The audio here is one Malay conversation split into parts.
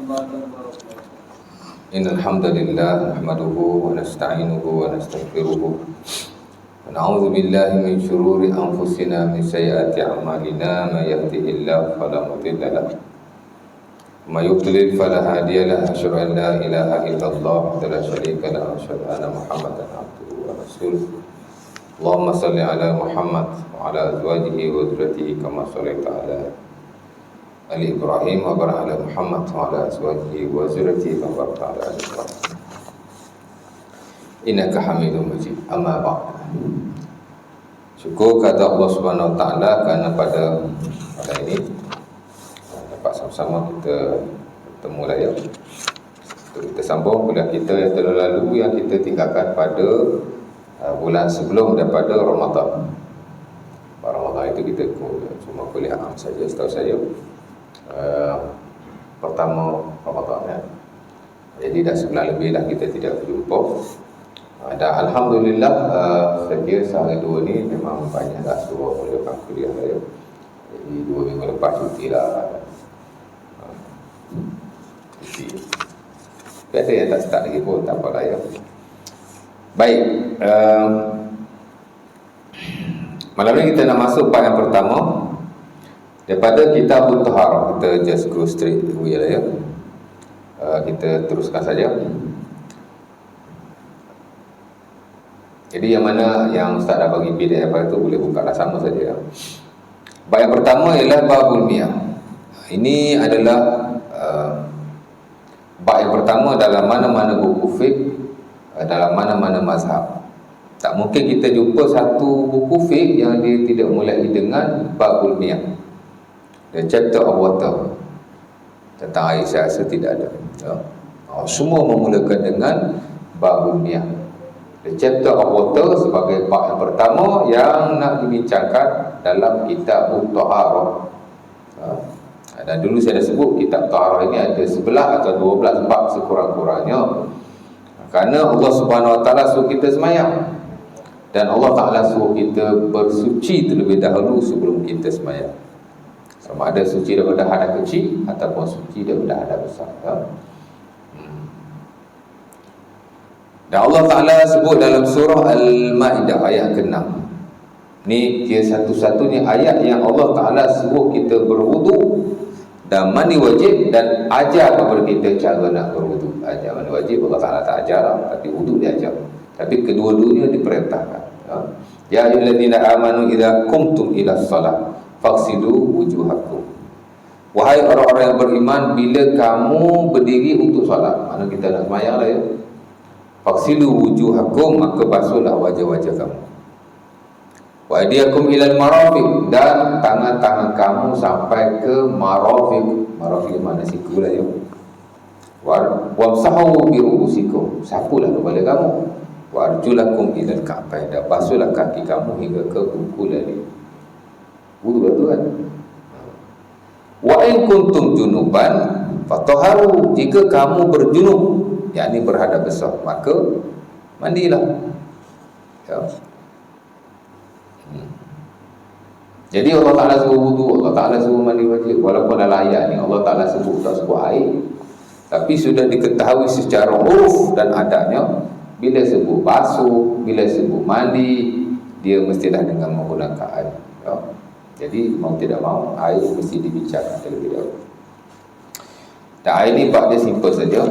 إن الحمد لله نحمده ونستعينه ونستغفره ونعوذ بالله من شرور أنفسنا من سيئات أعمالنا من يهده الله فلا مضل له ومن يضلل فلا هادي له أشهد أن لا إله إلا الله وحده لا شريك له وأشهد أن محمدا عبده ورسوله اللهم صل على محمد وعلى أزواجه وذريته كما صليت على آل إبراهيم وبارك على محمد وعلى أزواجه وذريته كما باركت على آل إبراهيم إنك حميد مجيد. Amma ba'd. Syukur kepada Allah Subhanahu Wa Taala kerana pada ini dapat sama-sama kita bertemu lagi untuk kita sambung kuliah kita yang terlalu yang kita tinggalkan pada bulan sebelum daripada Ramadan. Pada Ramadan itu kita cuma kuliah am saja setahu saya. Pertama Ramadan ya. Jadi dah sebulan lebih dah kita tidak berjumpa. Dan alhamdulillah saya kira sehari dua ni memang banyak dah suruh mulakan kuliah saya. Jadi 2 minggu lepas cuti lah. Cuti. Ada yang tak start lagi pun tak apalah ya. Baik, malam ni kita nak masuk part yang pertama daripada Kitabut Taharah. Kita just go straight away lah ya. Kita teruskan saja. Jadi yang mana yang Ustaz dah bagi PDF itu boleh buka lah sama saja. Bab yang pertama ialah Babul Miyah. Ini adalah bab yang pertama dalam mana-mana buku fiqh, dalam mana-mana mazhab. Tak mungkin kita jumpa satu buku fiqh yang dia tidak mulai dengan Babul Miyah. The chapter of water. Tentang air saya rasa tidak ada ya. Semua memulakan dengan Babul Miyah. The chapter of water sebagai bab yang pertama yang nak dibincangkan dalam Kitabut Taharah. Dan dulu saya dah sebut Kitab Taharah ini ada 11 atau 12 bab sekurang-kurangnya. Kerana Allah Subhanahu Wa Taala suruh kita semayang. Dan Allah Ta'ala suruh kita bersuci terlebih dahulu sebelum kita semayang. Sama ada suci daripada hadas kecil ataupun suci daripada hadas besar ya. Dan Allah Ta'ala sebut dalam surah Al-Ma'idah ayat ke-6. Ni dia satu-satunya ayat yang Allah Ta'ala suruh kita berwudu dan mandi wajib dan ajar kepada kita cara nak berwudu. Ajar mandi wajib Allah Ta'ala tak ajar lah, tapi wudu dia ajar. Tapi kedua-duanya diperintahkan ya. Ya ayyuhallazina amanu idza qumtum ila shalah faghsilu wujuhakum. Wahai orang-orang yang beriman, bila kamu berdiri untuk solat, mana kita nak sembahyang lah ya. Faghsilu wujuhakum, maka basuhlah wajah-wajah kamu. Wa aydiyakum ilal marafiq, dan tangan-tangan kamu sampai ke marafiq. Marafiq mana siku lah ya. Wamsahu bi ru'usikum, sapulah kepala kamu. Wa arjulakum ilal ka'bayn, dan basuhlah kaki kamu hingga ke kuku lali. Wudu tu kan. Wa in kuntum junuban fatahharu, jika kamu berjunub, yakni berhadas besar, maka mandilah ya. Jadi Allah Ta'ala suruh wudu, Allah Ta'ala suruh mandi wajib. Walaupun dalam ayat ni Allah Ta'ala sebut tak sebut air, tapi sudah diketahui secara uruf dan adatnya, bila sebut basuh, bila sebut mandi, dia mestilah dengan menggunakan air ya. Jadi mau tidak mau air mesti dibincangkan terlebih dahulu. Dan air ni bab dia simple saja.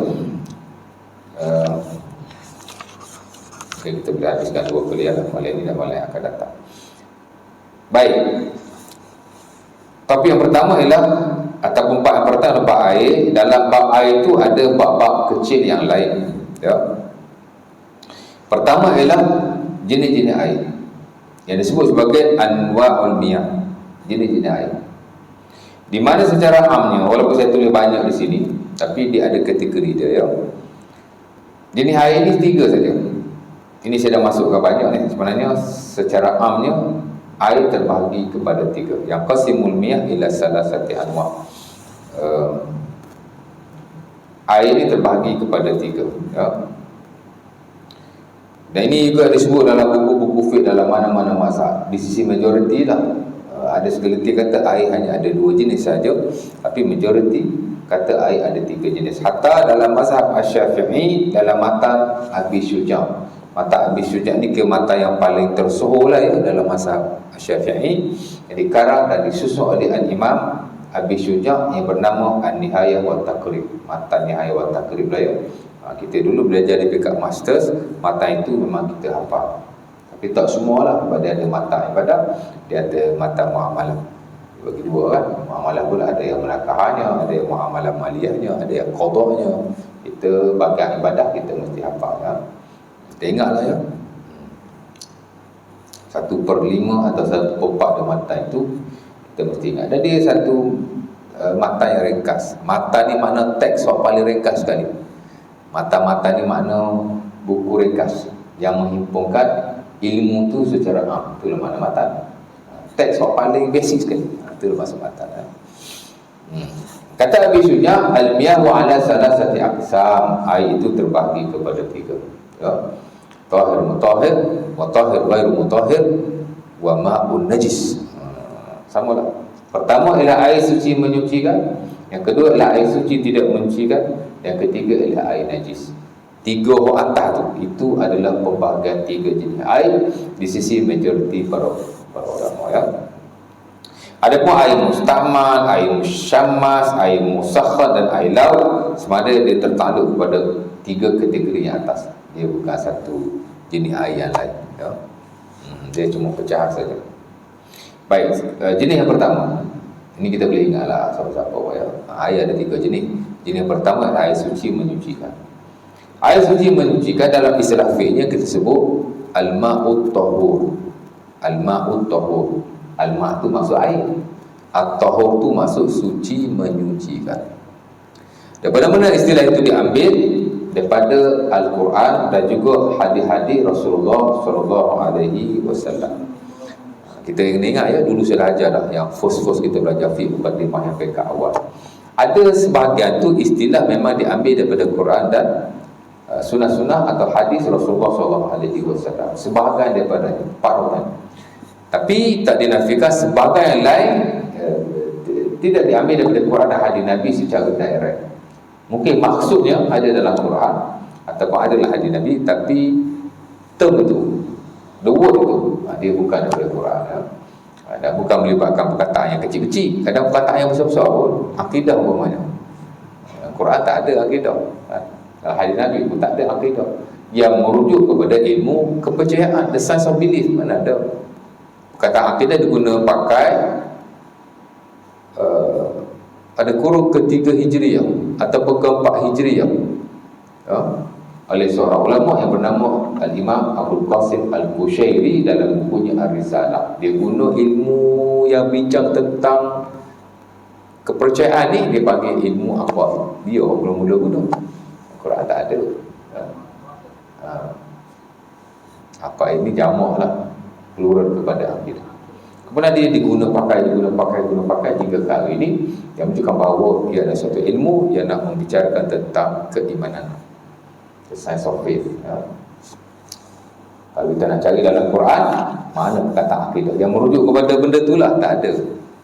Okay, kita boleh habiskan 2 kuliah lah, malam ni dan malam yang akan datang. Baik. Topik yang pertama ialah ataupun bab yang pertama adalah bab air. Dalam bab air itu ada bab-bab kecil yang lain ya. Pertama ialah jenis-jenis air yang disebut sebagai anwa'ul miyah, jenis-jenis air. Di mana secara amnya, walaupun saya tulis banyak di sini, tapi dia ada kategori dia ya. Jenis air ini 3 saja. Ini saya dah masukkan banyak ni. Sebenarnya secara amnya air terbahagi kepada 3. Yang qasimul miyah ila salasati anwa'. Air ini terbahagi kepada 3 ya. Dan ini juga disebut dalam buku-buku fiqh dalam mana-mana mazhab. Di sisi majoriti lah, ada segelintir kata air hanya ada 2 jenis saja, tapi majoriti kata air ada 3 jenis. Hatta dalam mazhab Asy-Syafi'i, dalam matan Abi Syuja'. Matan Abi Syuja' ni ke matan yang paling tersohor lah ya dalam mazhab Asy-Syafi'i, yang dikarang dan disusun oleh Al-Imam Abi Syuja' yang bernama An-Nihayah wa Taqrib. Matan Nihayah wa Taqrib lah ya. Kita dulu belajar di peringkat masters, matan itu memang kita hafal. Tapi tak semualah, dia ada matan ibadah, dia ada matan muamalah. Bagi dua kan, muamalah pula ada yang menakahnya, ada yang muamalah maliyahnya, ada yang qadanya. Kita bagian ibadah kita mesti hafal ya. Kita ingatlah ya, 1/5 atau 1/4 dari matan itu kita mesti ingat. Dan dia satu matan yang ringkas. Matan ni makna teks yang paling ringkas sekali. Matan-matan ni makna buku ringkas yang menghimpunkan ilmu tu secara am. Itulah makna matan. Teks yang paling basic sekali. Itulah maksud matan. Kata Abi Syuja', al-miyahu ala salasati aqsam. Air itu terbahagi kepada 3. Ya. Tahir mutahhir, wa tahir ghairu mutahhir, wa ma'un najis. Samalah. Pertama ialah air suci menyucikan, yang kedua ialah air suci tidak menyucikan, yang ketiga ialah air najis. 3 atas tu, itu adalah pembahagian 3 jenis air di sisi majoriti para ulama ya. Adapun air mustamal, air musyammas, air musakhkhar dan air laut, semada dia tertakluk kepada 3 kategori yang atas. Dia bukan satu jenis air yang lain ya. Dia cuma pecah saja. Baik, jenis yang pertama, ini kita boleh ingatlah siapa-siapa ya. Air ada 3 jenis. Jenis yang pertama adalah air suci menyucikan. Air suci menyucikan dalam istilah fiqhnya kita sebut al-ma'ut tahur. Al-ma'ut tahur. Al-ma' tu maksud air. At-tahur tu maksud suci menyucikan. Daripada mana istilah itu diambil? Daripada Al-Quran dan juga hadis-hadis Rasulullah SAW. Kita ingat ya, dulu saya ajar dah yang first kita belajar fiqh mukadimah yang peringkat awal. Ada sebahagian tu istilah memang diambil daripada Quran dan sunnah-sunnah atau hadis Rasulullah SAW. Sebahagian daripada parutan. Tapi tak dinafikan sebahagian yang lain tidak diambil daripada Quran dan hadis Nabi secara direct. Mungkin maksudnya ada dalam Quran ataupun ada dalam hadis Nabi, tapi term itu, the word itu, dia bukan daripada Quran ya. Dan bukan melibatkan perkataan yang kecil-kecil, kadang perkataan yang besar-besar pun. Akidah umpamanya, Quran tak ada akidah, dalam hadis Nabi pun tak ada akidah yang merujuk kepada ilmu kepercayaan, the science of belief. Mana ada perkataan akidah diguna pakai pada kurun ke-3 Hijriah ataupun ke-4 Hijriah ya, oleh seorang ulama yang bernama Al-Imam Abdul Qasim Al-Qushairi dalam bukunya Ar-Risalah. Dia guna ilmu yang bincang tentang kepercayaan ni, dia panggil ilmu apa? Dia mula-mula guna. Quran tak ada ya. Apa ini jamak lah, plural kepada akidah. Kemudian dia diguna pakai 3 kali ini yang menunjukkan bahawa ia adalah suatu ilmu yang nak membicarakan tentang keimanan, the science of faith ya. Kalau kita nak cari dalam Quran, mana perkataan akidah yang merujuk kepada benda itulah, tak ada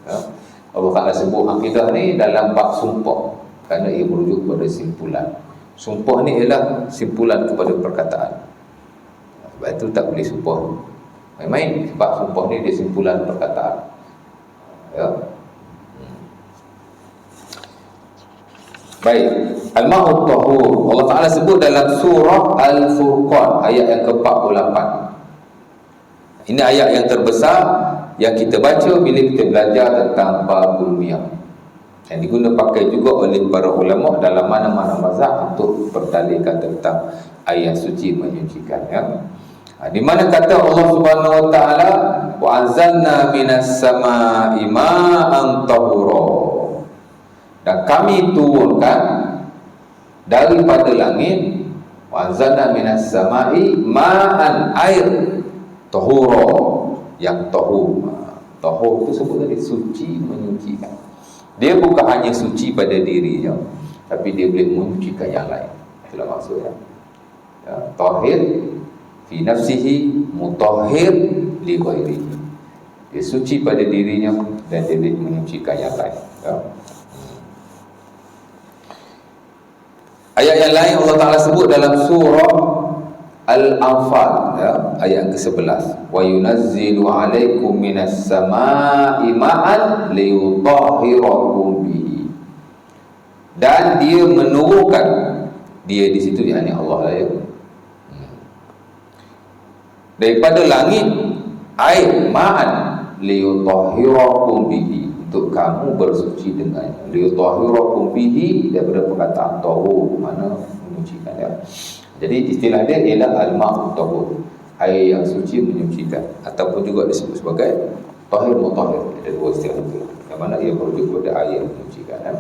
ya. Allah Ta'ala sebut akidah ni dalam bab sumpah kerana ia merujuk kepada simpulan. Sumpah ni ialah simpulan kepada perkataan. Sebab itu tak boleh sumpah main-main, sebab sumpah ni dia simpulan perkataan ya. Baik, al-ma'ut tahur Allah Ta'ala sebut dalam surah Al-Furqan ayat yang ke-48. Ini ayat yang terbesar yang kita baca bila kita belajar tentang babul miyah, yang diguna pakai juga oleh para ulama dalam mana-mana mazhab untuk berdalilkan tentang ayat suci menyucikan ya. Di mana kata Allah Subhanahu wa taala, wa anzalna minas samaa'i ma'an tahura, dan kami turunkan daripada langit, wa anzalna minas samaa'i ma'an, air tahura, yang tahur. Tahur itu sebut tadi suci menyucikan. Dia bukan hanya suci pada dirinya, tapi dia boleh menyucikan yang lain. Itulah maksudnya ya, tahir fi nafsihi mutahhir li ghairihi. Dia suci pada dirinya dan dia menyucikan yang lain ya. yang lain Allah Ta'ala sebut dalam surah Al-Anfal, ya, ayat ke-11, wa yunazzilu alaikum minas sama'i ma'an liyutahhirakum bihi, dan dia menurunkan, dia di situ yakni Allah lah, ya, daripada langit air, ma'an liyutahhirakum bihi, untuk kamu bersuci dengannya. Liyutahhirakum bihi daripada perkataan tahur, mana menyucikan, ya. Jadi istilah dia ialah al-ma'u tahur, air yang suci menyucikan, ataupun juga disebut sebagai tahir mutahhir. Ada dua istilah itu, yang mana ia merujuk kepada air yang menyucikan, ya.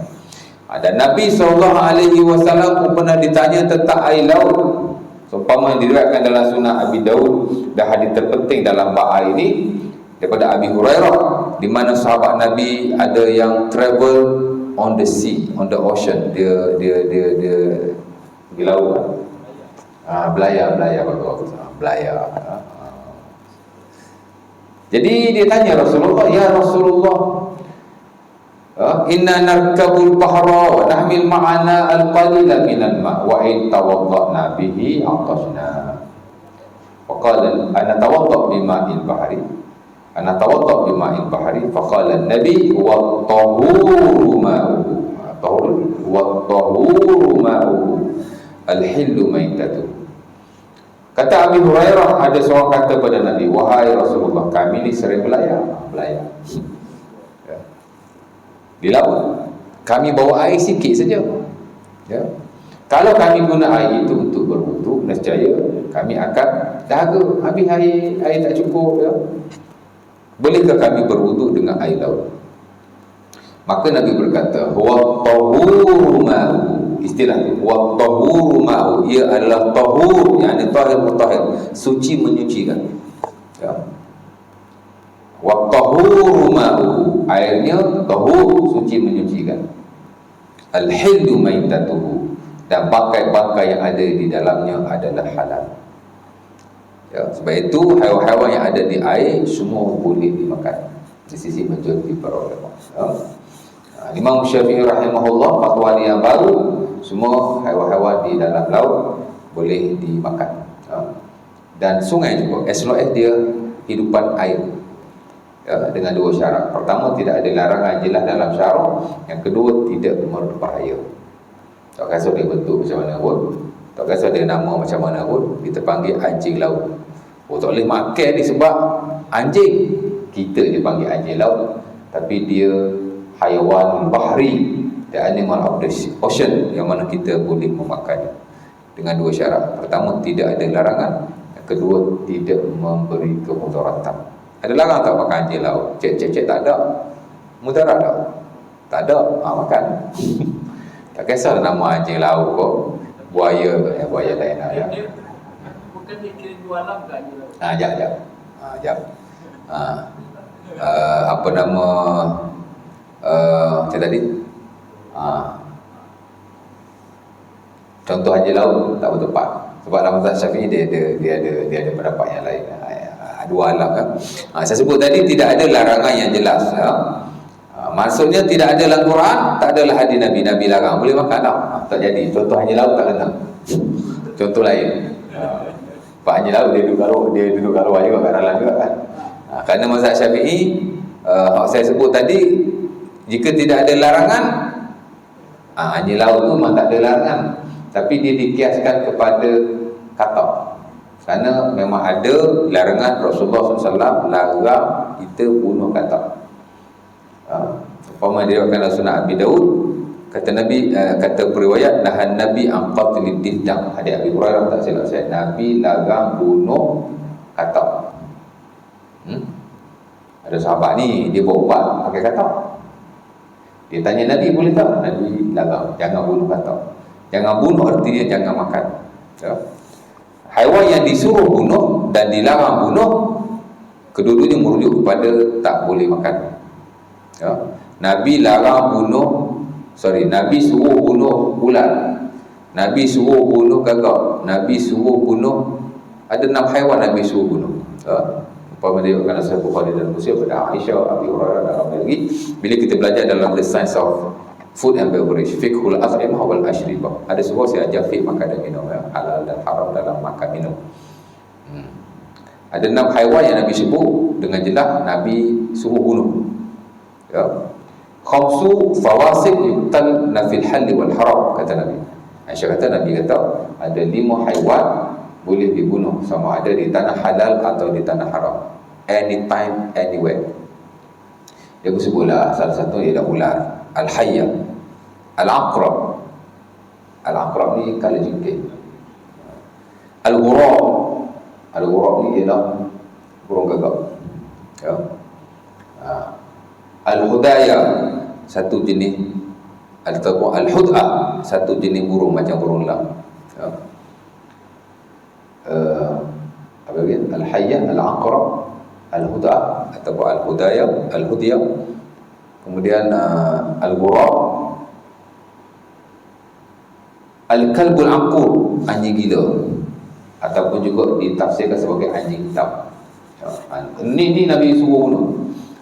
Dan Nabi SAW pun pernah ditanya tentang air laut. Seumpama yang diriwayatkan dalam Sunan Abi Daud dan hadis terpenting dalam bab air ini daripada Abi Hurairah, di mana sahabat Nabi ada yang travel on the sea, on the ocean, dia di laut, belayar betul, belayar. Jadi dia tanya Rasulullah, ya Rasulullah, inna narkabul bahra wa nahmil ma'ana al-qalila minal ma' wa in tawadda'na bihi atashna. Faqala ana tawadda' bima'il bahri, ana tawadda' bima'il bahri, faqala an-nabi wa tahuru ma'uhu, tahuru ma'uhu al-hillu maitatu. Kata Abi Hurairah, ada seorang kata pada Nabi, wahai Rasulullah, kami ni sering belayar di laut, kami bawa air sikit saja, ya. Kalau kami guna air itu untuk berwudu, nescaya kami akan dahaga, habis air tak cukup, ya. Bolehkah kami berwudu dengan air laut? Maka Nabi berkata, huwa tahuru ma'u, istilah huwa tahuru ma'u, ia adalah tahur, yakni tahir mutahhir, suci menyucikan, ya. Wa tahuru ma'u, airnya tahur, suci menyucikan. Al-hillu maitatuhu, dan bangkai-bangkai yang ada di dalamnya adalah halal, ya. Sebab itu haiwan-haiwan yang ada di air semua boleh dimakan di sisi majoriti para ulama, ya. Imam Syafi'i rahimahullah fatwa yang baru, semua haiwan-haiwan di dalam laut boleh dimakan, ya. Dan sungai juga, as long as dia hidupan air, ya, dengan dua syarat. Pertama, tidak ada larangan jelas dalam syarak. Yang kedua, tidak berbahaya. Tak kisah dia bentuk macam mana pun, tak kisah dia nama macam mana pun, kita panggil anjing laut. Oh, tak boleh makan ni sebab anjing, kita je panggil anjing laut, tapi dia haiwan bahri, the animal of the ocean, yang mana kita boleh memakannya dengan dua syarat. Pertama, tidak ada larangan. Yang kedua, tidak memberi kemudaratan. Ada larang tak makan anjing laut? Cek tak ada. Mudarat tak? Tak ada, makan. Tak kisah nama anjing laut kok, buaya lain lah, ya. Bukan dia kira dua alam ke anjing laut? Jap. Apa nama macam tadi? Contoh anjing laut tak bertepat. Sebab dalam mazhab Syafi'i dia ada pendapat yang lain. Dua alam, ya. Saya sebut tadi tidak ada larangan yang jelas, ya. Maksudnya tidak ada dalam Quran, tak adalah hadis Nabi larang, boleh makan tak? Tak jadi. Contoh anjing laut tak kena. Contoh lain, Pak anjing laut dia duduk kat luar juga, kat dalam juga kan. Kerana mazhab Syafi'i, saya sebut tadi, jika tidak ada larangan, anjing laut tu memang tak ada larangan, tapi dia dikiaskan kepada katak. Kerana memang ada larangan Rasulullah SAW larang kita bunuh katak. Umpama diriwayatkan dalam Sunan Abi Daud, kata Nabi, kata periwayat, nahan Nabi an qatlid dindam. Hadis Abi Hurairah tak silap saya, Nabi larang bunuh katak. Ada sahabat ni dia bawa ubat pakai katak. Dia tanya Nabi, boleh tak? Nabi larang, jangan bunuh katak. Jangan bunuh artinya jangan makan, ya. Haiwan yang disuruh bunuh dan dilarang bunuh, kedua-duanya merujuk kepada tak boleh makan, ya. Nabi suruh bunuh ular, Nabi suruh bunuh gagak, Nabi suruh bunuh, ada 6 haiwan Nabi suruh bunuh, ya. Umpama dia akan Sahih Bukhari dan Muslim pada Aisyah, Abi Hurairah dan ramai lagi. Bila kita belajar dalam The Science of Food and beverage, fiqhul at'imah wal ashribah. Ada sebuah saya ajar fiqh makan dan minum, ya, halal dan haram dalam makan minum. Ada 6 haiwan yang Nabi sebut dengan jelas Nabi suruh bunuh. Ya. Khamsu fawasik yuqtal nafil halli wal haram, kata Nabi. Aisyah kata Nabi kata ada 5 haiwan boleh dibunuh sama ada di tanah halal atau di tanah haram. Anytime, anywhere. Dia sebutlah salah satu ialah ular, al-hayya, al-aqrab. Al-aqrab ni kala jengking. Al-ghurab. Al-ghurab ni ialah burung gagak. Ya. Al-hudaya, satu jenis, ataupun al-hud'ah, satu jenis burung macam burung elang. Ya. Apa lagi? Al-hayya, al-aqrab, al-hud'ah ataupun al-hudaya, al-hudya. Kemudian al-ghurab, al-kalbul aqur, anjing gila, ataupun juga ditafsirkan sebagai anjing hitam. Ini Nabi suruh bunuh.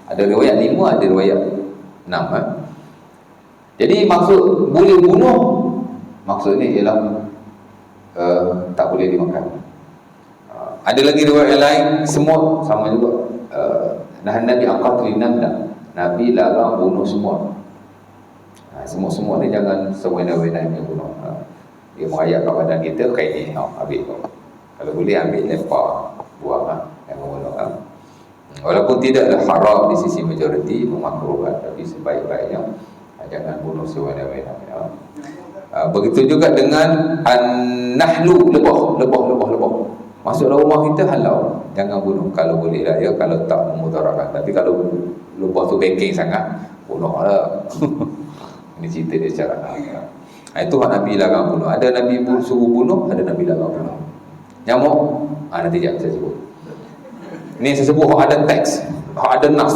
Ada riwayat 5, ada riwayat 6. Jadi maksud boleh bunuh, maksudnya ialah tak boleh dimakan. Ada lagi riwayat lain, semut sama juga. Nabi aqatlin namlah, Nabi larang bunuh semut. Semut-semut ni jangan sewena-wena yang bunuh. Dia merayap kat badan kita, kain ni habis kau. Kalau boleh ambil lempar, buang, jangan bunuh. Walaupun tidaklah haram di sisi majoriti, memakruhkan, tapi sebaik-baiknya jangan bunuh sewena-wena. Begitu juga dengan an-nahlu, lebah. Masuk dalam rumah kita halau, jangan bunuh kalau boleh lah, ya, kalau tak memudaratkan. Tapi kalau lebah tu backing sangat, bunuh lah. Ini cerita dia secara itu hak Nabi larang bunuh. Ada Nabi suruh bunuh, ada Nabi larang bunuh. Nyamuk, nanti jap saya sebut. Ini saya sebut hak ada teks, hak ada nas.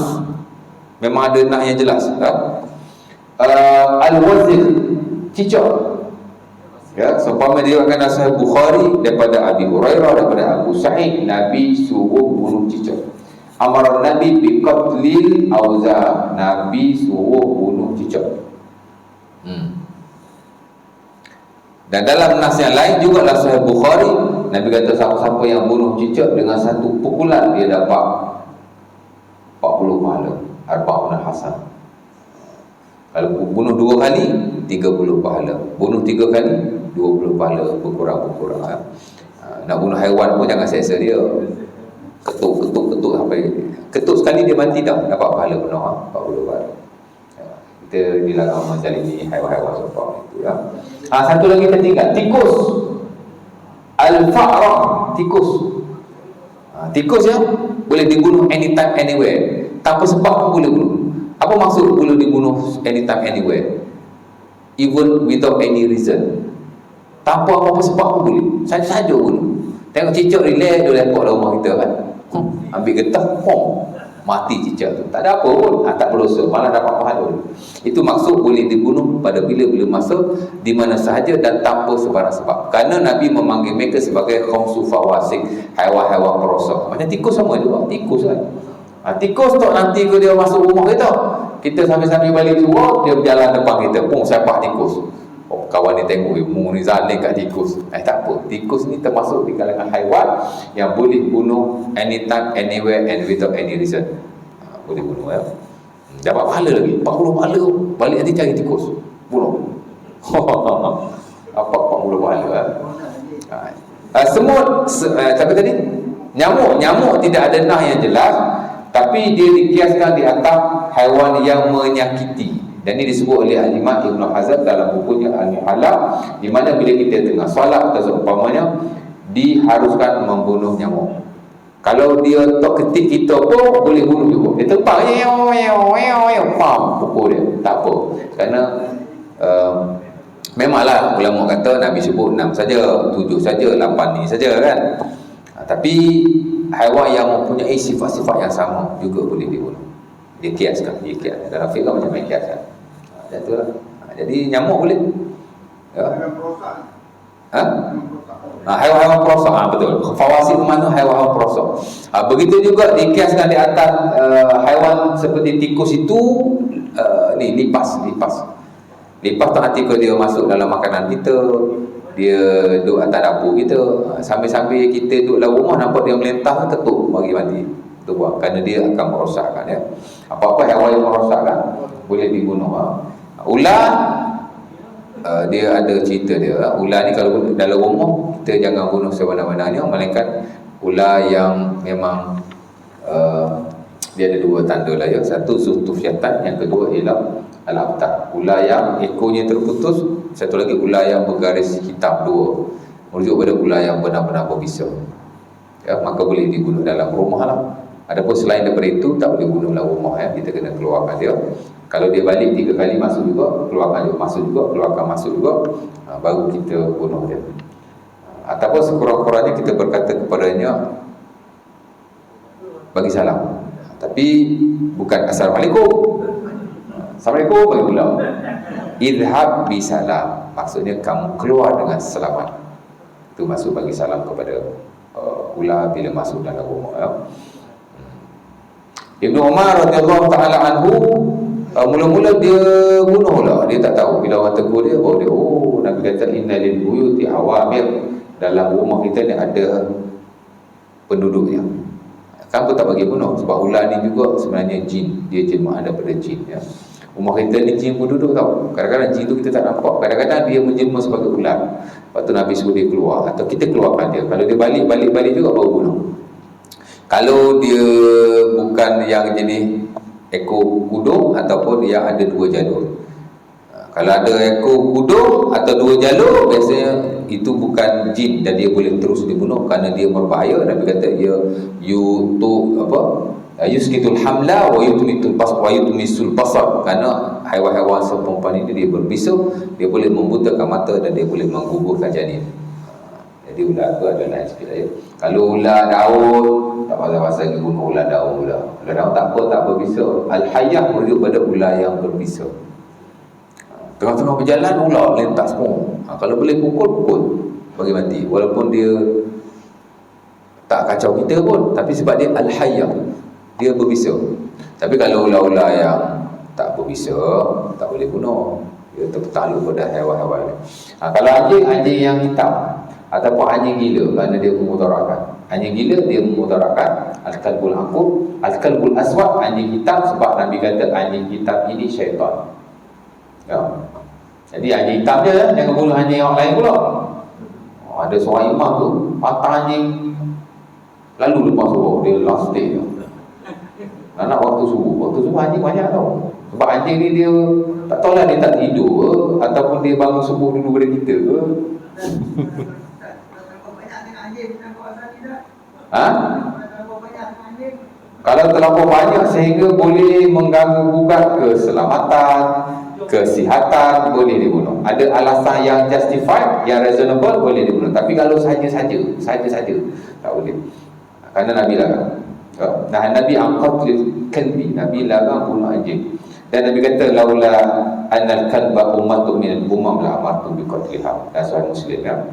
Memang ada nas yang jelas. Al-wazir, cicak. Ya, seumpama diriwayatkan dalam Sahih Bukhari daripada Abi Hurairah, daripada Abu Sa'id, Nabi suruh bunuh cicak. Amar Nabi biqatlil auza, Nabi suruh bunuh cicak. Dan dalam nas yang lain juga dalam Sahih Bukhari, Nabi kata siapa-siapa yang bunuh cicak dengan satu pukulan dia dapat 40 pahala, arba'un hasan. Kalau bunuh 2 kali 30 pahala, bunuh 3 kali 20 pahala, berkurang-berkurang. Nak bunuh haiwan pun jangan seksa dia. Ketuk sampai ketuk sekali dia mati dah, dapat pahala penuh, 40 pahala. Kita dilarang menjalini haiwan-haiwan seperti itu, ya. Satu lagi tertinggal, tikus. Al-fa'rah, tikus. Tikus ya boleh dibunuh anytime, anywhere. Tanpa sebab pun boleh bunuh. Apa maksud boleh dibunuh anytime, anywhere? Even without any reason. Tanpa apa-apa sebab pun boleh. Saja-saja bunuh. Tengok cicak relax, dia lepak dalam rumah kita kan. Ambil getah, mati cicak tu. Tak ada apa pun, tak berdosa, malah dapat pahala. Itu maksud boleh dibunuh pada bila-bila masa, di mana sahaja dan tanpa sebarang sebab. Kerana Nabi memanggil mereka sebagai khamsu fawasik, haiwan-haiwan perosak. Macam tikus sama juga, tikus kan. Tikus tu nanti ke dia masuk rumah kita sambil-sambil balik suruh, dia berjalan depan kita, sepak tikus. Kawan ni tengok, mu ni zalim kat tikus. Tak apa, tikus ni termasuk di kalangan haiwan yang boleh bunuh anytime, anywhere and without any reason. Boleh bunuh, ya. Dapat pahala lagi, 40 pahala. Balik nanti cari tikus, bunuh. Apa 40 pahala, ya. Semut, siapa tadi? Nyamuk tidak ada nah yang jelas, tapi dia dikiaskan di atas haiwan yang menyakiti. Dan ini disebut oleh Al-Imam Ibn Hazm dalam bukunya Al-Muhalla, di mana bila kita tengah solat atau seumpamanya diharuskan membunuh nyamuk. Kalau dia tak ketik kita pun boleh bunuh juga. Dia terbang pukul dia, tak apa. Kerana memanglah ulama kata Nabi sebut 6 saja, 7 saja, 8 ni saja kan. Tapi haiwan yang mempunyai sifat-sifat yang sama juga boleh dibunuh. Dia kiaskan. Dalam fiqh macam main kiaskan. Itulah. Jadi nyamuk boleh. Ya. Haiwan-haiwan perosak. Betul. Fawasik bermakna haiwan-haiwan perosak. Begitu juga dikiaskan di atas haiwan seperti tikus itu, lipas. Lepas tu nanti dia masuk dalam makanan kita, dia duduk atas dapur kita, sambil-sambil kita duduk dalam rumah nampak dia melintah, ketuk bagi mati. Tu buat, kerana dia akan merosakkan ya. Apa-apa haiwan yang merosakkan boleh dibunuh. Ular, dia ada cerita dia. Ular ni kalau dalam rumah kita jangan bunuh sebenar-benarnya, melainkan ular yang memang dia ada dua tanda lah ya. Satu zutuf syaitan, yang kedua ialah al-abtar, ular yang ekornya terputus. Satu lagi ular yang bergaris hitam, dua, merujuk pada ular yang benar-benar berbisa ya, maka boleh dibunuh dalam rumah lah. Adapun selain daripada itu tak boleh bunuh dalam rumah ya. Kita kena keluarkan dia. Kalau dia balik 3 kali masuk juga, keluarkan juga, masuk juga, keluarkan, masuk juga, baru kita bunuh dia. Ataupun sekurang-kurangnya kita berkata kepadanya bagi salam, tapi bukan Assalamualaikum. Assalamualaikum bagi pulang. Idhab bi salam, maksudnya kamu keluar dengan selamat. Itu maksud bagi salam kepada ular bila masuk dalam rumah ya. Ibnu Umar radhiyallahu taala anhu, mula-mula dia bunuh lah, dia tak tahu. Bila orang tegur dia, Nabi kata inna lil buyuti awamir, dalam rumah kita ni ada penduduknya. Kenapa tak bagi bunuh? Sebab ular ni juga sebenarnya jin, dia jelmaan daripada jin ya. Rumah kita ni jin pun duduk tau. Kadang-kadang jin tu kita tak nampak, kadang-kadang dia menjelma sebagai ular. Lepas tu Nabi suruh dia keluar, atau kita keluarkan dia. Kalau dia balik juga baru bunuh. Kalau dia bukan yang jenis ekor kudung ataupun yang ada 2 jalur. Kalau ada ekor kudung atau 2 jalur, biasanya itu bukan jin dan dia boleh terus dibunuh kerana dia berbahaya. Nabi kata yuskitul hamla wa yutmisul basar, kerana haiwan-haiwan seperempuan ini dia berbisa, dia boleh membutakan mata dan dia boleh menggugurkan janin. Jadi ular tu adalah sikit ya. Kalau ular daun, tak pasal-pasal lagi bunuh ular daun pula. Ular daun tak berbisa. Al-hayyah merujuk pada ular yang berbisa. Tengah-tengah berjalan ular melintas semua. Kalau boleh pukul bagi mati, walaupun dia tak kacau kita pun, tapi sebab dia al-hayyah, dia berbisa. Tapi kalau ular-ular yang tak berbisa, tak boleh bunuh. Dia tertakluk pada haiwan-haiwan. Kalau anjing yang hitam ataupun anjing gila, kerana dia memutarakan. Anjing gila dia memutarakan al-kalbul aqur, al-kalbul aswad, anjing hitam, sebab Nabi kata anjing hitam ini syaitan. Ya. Jadi anjing hitam je, jangan bunuh anjing yang lain pula. Ada seorang imam tu patah anjing lalu lepas subuh, dia last day tu. Nak waktu subuh anjing banyak tau. Sebab anjing ni dia tak tahulah dia tak tidur ke, ataupun dia bangun subuh dulu daripada kita ke. Kalau terlampau banyak sehingga boleh mengganggu-gugat keselamatan, kesihatan, boleh dibunuh. Ada alasan yang justified, yang reasonable, boleh dibunuh. Tapi kalau saja-saja tak boleh. Kerana Nabi larang. Nah, Nabi angqatlil kalbi, Nabi larang bunuh anjing. Dan Nabi kata laula annal kalba ummatun minal umam la amartu bi qatliha. Sahih Muslim ya.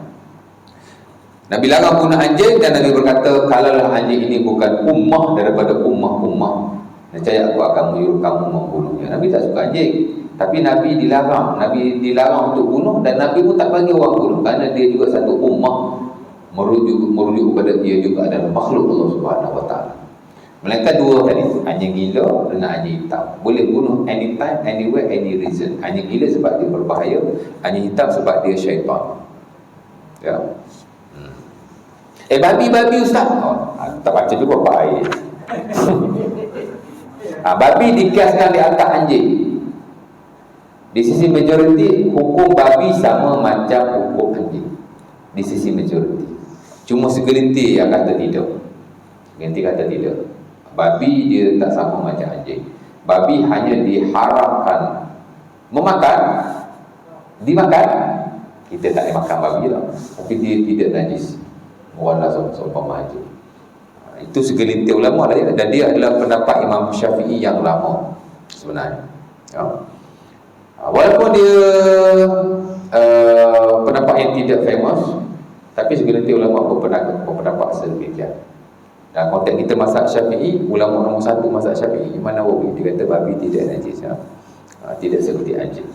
Nabi larang bunuh anjing, dan Nabi berkata kalaulah anjing ini bukan ummah daripada ummah-ummah, nescaya aku akan menyuruh kamu membunuhnya. Nabi tak suka anjing, tapi Nabi dilarang untuk bunuh, dan Nabi pun tak bagi orang bunuh kerana dia juga satu ummah, merujuk kepada dia juga adalah makhluk Allah Subhanahu Wa Taala. Melainkan dua tadi, anjing gila dengan anjing hitam boleh bunuh anytime, anywhere, any reason. Anjing gila sebab dia berbahaya, anjing hitam sebab dia syaitan. Ya. Babi ustaz. Tak baca juga baik. Babi dikiaskan di atas anjing. Di sisi majoriti, hukum babi sama macam hukum anjing. Di sisi majoriti. Cuma segelintir yang kata tidak. Segelintir kata tidak. Babi dia tak sama macam anjing. Babi hanya diharamkan dimakan. Kita tak boleh makan babi lah, tapi dia tidak najis. Wala seumpama anjing. Itu segelintir ulama lah ya. Dan dia adalah pendapat Imam Syafi'i yang lama sebenarnya ya. Walaupun dia pendapat yang tidak famous, tapi segelintir ulama berpendapat sedemikian. Dan konteks kita mazhab Syafi'i, ulama nombor 1 mazhab Syafi'i, Imam Nawawi, dia kata babi tidak najis ya. Tidak seperti anjing.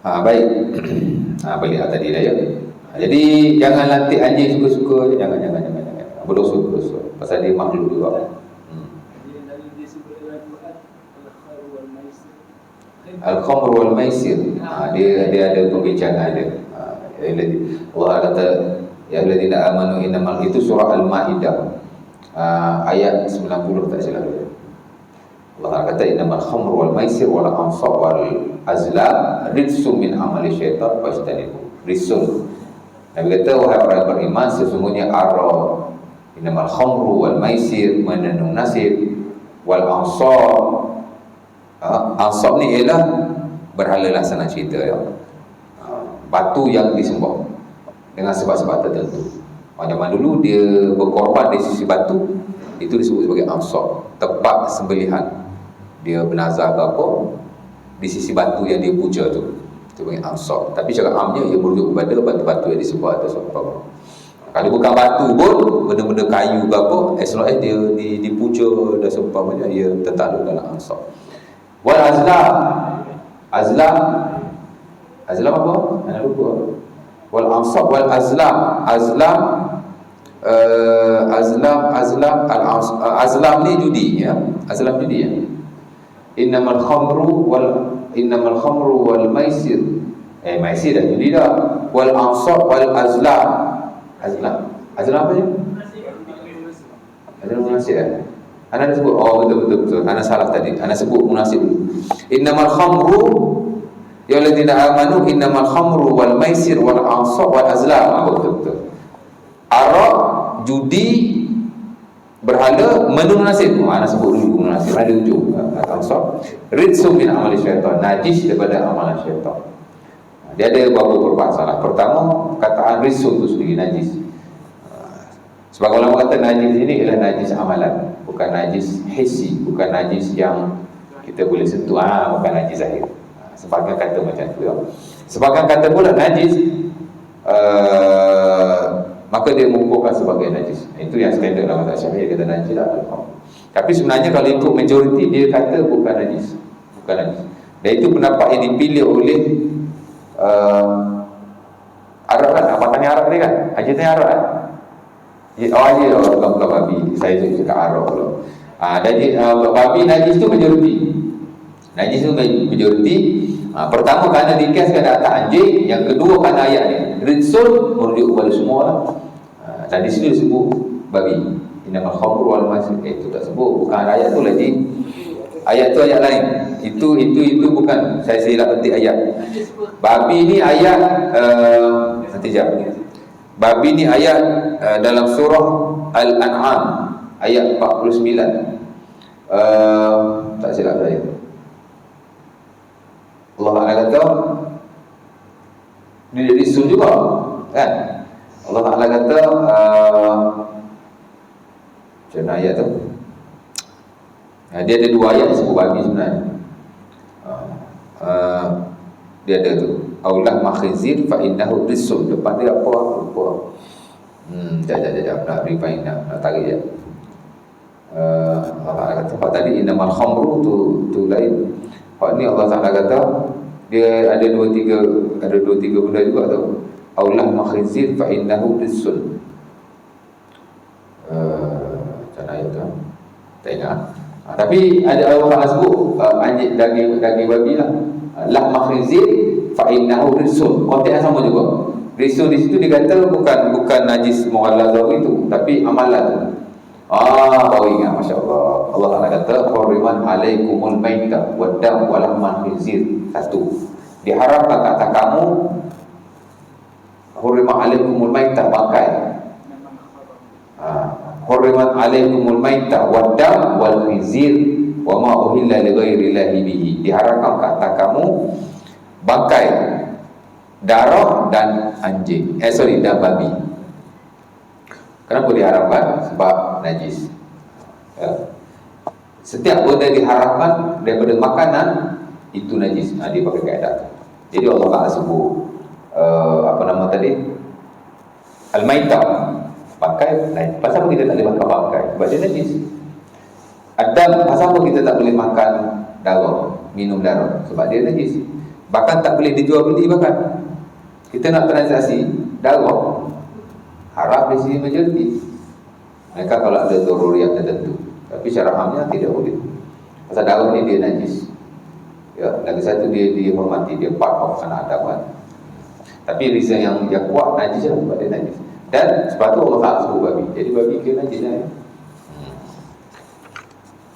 Baik. Balik tadi dah ya. Jadi jangan latih anjing suka-suka, jangan. Berdosa. Pasal dia makhluk juga. Al-khamr wal maisir. Dia ada pembicaraan dia. Allah kata ya alladzina amanu innamal, itu surah Al-Maidah. Ayat 90 tak silap. Allah kata innamal khamr wal maisir wal ansab wal azlam rijsun min amali syaitan fajtanibu. Rijsun. Nabi kata wahai orang beriman, sesungguhnya arak, innamal khamru wal maisir, menenung nasib, wal ansab. Ansab ni ialah berhala lah, senang cerita ya. Batu yang disembah dengan sebab-sebab tertentu. Orang zaman dulu dia berkorban di sisi batu, itu disebut sebagai ansab, tempat sembelihan. Dia bernazar ke apa di sisi batu yang dia puja tu, itu panggil ansab. Tapi secara amnya ia merujuk kepada batu-batu yang disembah atau sebab. Kalau bukan batu pun, benda-benda kayu ke apa, as long as dia dipuja dan seumpamanya, ia tertakluk dalam ansab. Wal azlam apa? Ana lupa. Wal ansab wal azlam. Azlam ni judi ya. Azlam judi ya. Innamal khamru wal maisir. Maisir dah judi dah. Wal ansab wal azlam. Azlam apa je? Azlam munasib. Ana sebut betul. Ana salah tadi. Ana sebut munasib dulu. Innamal khamru ya alladzina amanu innamal khamru wal maisir wal ansab wal azlam. Betul. Arak, judi, berhala, menung nasib. Ana sebut dulu nasib ada ujung. Ansab rijsun min amali syaitan, najis daripada amalan syaitan. Dia ada beberapa permasalahan. Pertama, kataan rijsun itu sendiri najis. Sebagai ulama kata najis ini ialah najis amalan, bukan najis hissi, bukan najis yang kita boleh sentuh, bukan najis zahir. Sebagian kata macam tu ya. Sebagian kata pula najis maka dia mengukuhkan sebagai najis. Itu yang standard dalam mazhab Syafi'i, kata najis al-khamr. Tapi sebenarnya kalau ikut majoriti, dia kata bukan najis. Dan itu pendapat yang dipilih oleh Arab kan, apa tanya Arab ni kan? Haji tanya Arab kan? Bukan babi. Saya cakap Arab pula. Jadi babi najis tu majoriti. Pertama kerana dikiaskan atas anjing, yang kedua kerana ayat ni rijsun merujuk kepada semua lah. Dan di sini disebut babi. Innamal khamru wal maisir. Itu tak sebut, bukan ayat tu lagi. Ayat tu ayat lain. Itu bukan, saya silap petik ayat. Babi ni ayat nanti jap. Babi ni ayat dalam surah Al-An'am ayat 49. Tak silap saya. Allah Ta'ala kata ni jadi sun juga kan. Allah Ta'ala kata macam mana ayat tu? Dia ada dua ayat sebut babi sebenarnya. Dia ada tu aulah makhizir fa innahu rijsun. Depan dia apa? Jap nak refine, nak tarik je. Allah Ta'ala kata pak tadi innamal khamru tu lain. Pak ni Allah Ta'ala kata dia ada dua tiga benda juga tu. Aulah makhizir fa innahu rijsun. Macam ayat tu tak ingat. Tapi ada Allah Ta'ala sebut anjing daging babi lah. Lahma khinzir fa innahu rijsun. Konteks sama juga. Rijsun di situ dikata bukan najis mughallazah itu, tapi amalan tu. Baru ingat, masya-Allah. Allah Ta'ala kata huriman alaikumul maitah wad dam wa lahma khinzir. Satu. Diharamkan ke atas kamu huriman alaikumul maitah, bangkai. Huriman alaikumul maitah wad dam wal khinzir wa ma uhilla li ghairi llahi bihi. Diharamkan ke atas kamu bangkai, darah dan anjing. Dan babi. Kenapa diharamkan? Sebab najis. Setiap benda diharamkan daripada makanan itu najis. Dia pakai kaedah. Jadi Allah Ta'ala sebut apa nama tadi? Al-maitah, bangkai. Pasal apa kita tak boleh makan bangkai? Sebab dia najis. Adam, pasal apa kita tak boleh makan darah, minum darah? Sebab dia najis. Bahkan tak boleh dijual beli bahkan. Kita nak transaksi darah, haram di sisi majoriti. Mereka kalau ada daruriyat tertentu. Tapi syara'amnya tidak boleh. Pasal darah ni dia najis. Ya, lagi satu dia dihormati, dia part of anak Adam kan. Tapi reason yang kuat najis lah, sebab dia najis. Dan sebab tu Allah tak sebut babi. Jadi babi kira najis lah ya.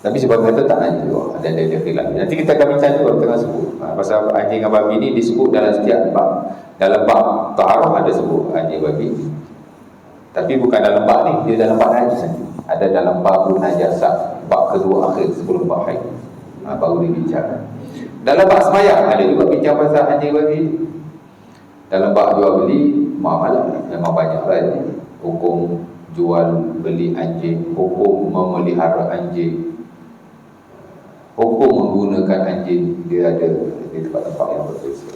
Tapi sebab kata tak najis juga. Ada khilaf. Nanti kita akan bincang juga tengah sebut. Pasal anjing dan babi ni disebut dalam setiap bab. Dalam bab taharah ada sebut anjing babi. Tapi bukan dalam bab ni, dia dalam bab najis nanti. Ada dalam bab najasah, bab kedua akhir sebelum bab haid. Baru dibincang. Dalam bab sembahyang ada juga bincang pasal anjing babi. Dalam bab jual beli muamalah memang banyak lah. Hukum jual beli anjing, hukum memelihara anjing, hukum menggunakan anjing, dia ada di tempat-tempat yang berbeza.